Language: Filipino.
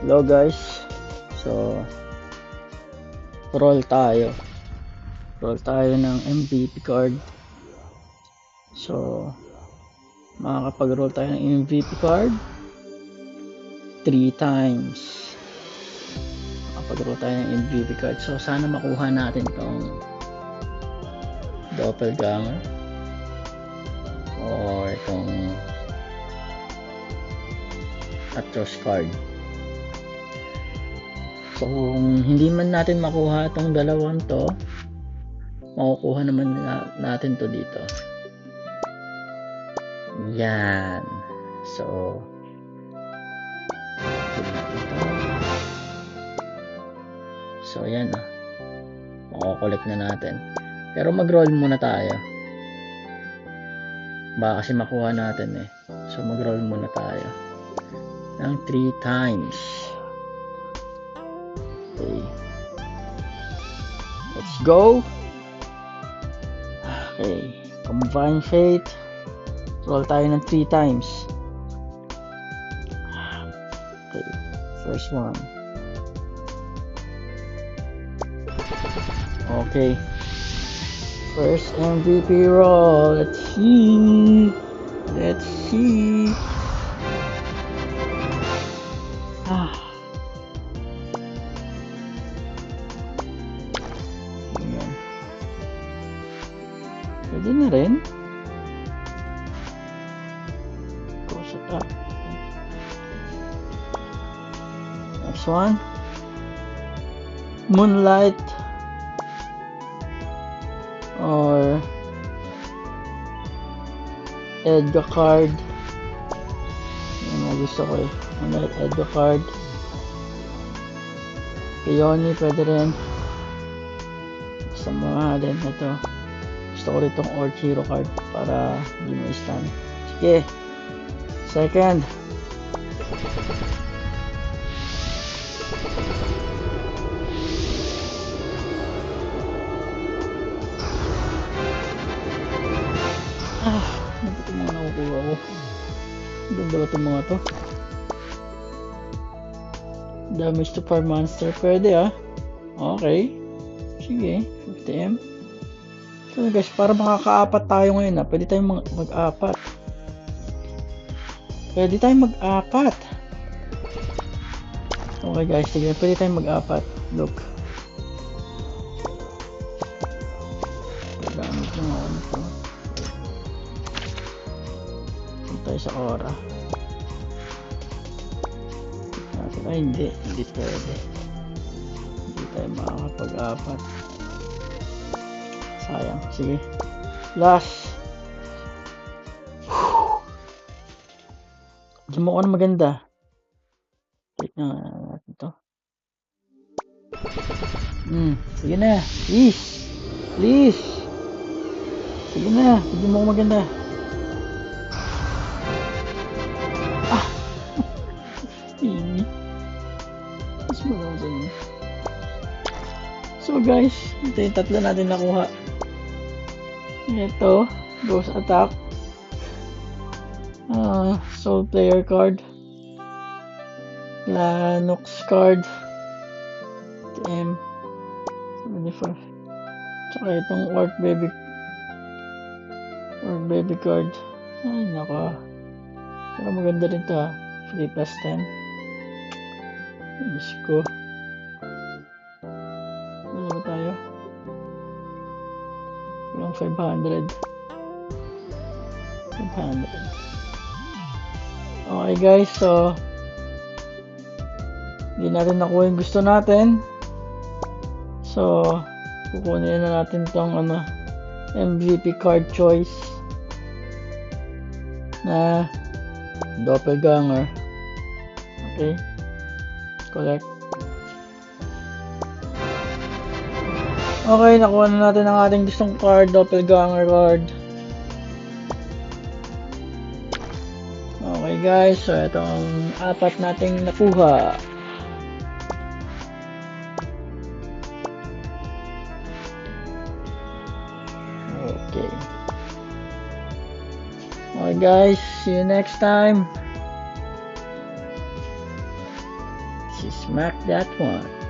Hello guys. So, roll tayo. Roll tayo ng MVP card. So, makakapag-roll tayo ng MVP card 3 times. Makakapag-roll tayo ng MVP card. So, sana makuha natin tong doppelganger or itong Atros card. So, kung hindi man natin makuha itong dalawang to, makukuha naman natin to dito. Yan. So, yan na. Makukolect na natin. Pero mag-roll muna tayo. Baka kasi makuha natin eh. So, mag-roll muna tayo ng 3 times. Okay. Let's go. Okay. Combine Fate. Roll tayo ng 3 times. Okay. First one. Okay. First MVP roll. Let's see. Let's see. Ayan. Pwede na rin. Go sa top. Next one. Moonlight. Or Edga card. Yan ang gusto ko eh. Moonlight, Edga card. Peony pwede rin. Basta mga din ito. Gusto ko rin itong Orc Hero card para hindi mo stand. Sige. Second. Ano ba itong mga nakukuha ko? Ganda ba itong mga to? Damage to fire monster. Pwede ah. Okay. Sige. 50M. So guys, para makakaapat tayo ngayon ah. Pwede tayong mag-apat. Pwede tayong mag-apat. Okay guys, sige. Pwede tayong mag-apat. Look. Gamit yung ako nito. Tayo sa aura. Ay hindi pwede. Hindi tayo makakapag-apat. Sayang. Sige. Last. Diyan mo ko na maganda. Wait na natin to. Sige na. Please. Please. Sige na. Diyan mo ko maganda. So guys, ito yung tatlo natin nakuha. Ito, Ghost Attack, Soul Player card, Lanox card, M74, tsaka itong Orc Baby card. Ay naka, pero maganda rin ito ha, free plus 10. Diyos ko. Ano ba tayo? Walang 500. Okay guys, so hindi natin nakuha yung gusto natin. So kukunin na natin tong MVP card choice na doppelganger. Okay. Collect. Okay, nakuha na natin ang ating gustong card, doppelganger card. Okay guys, so ito ang apat nating nakuha. Okay. Okay guys, see you next time. si Smack That One.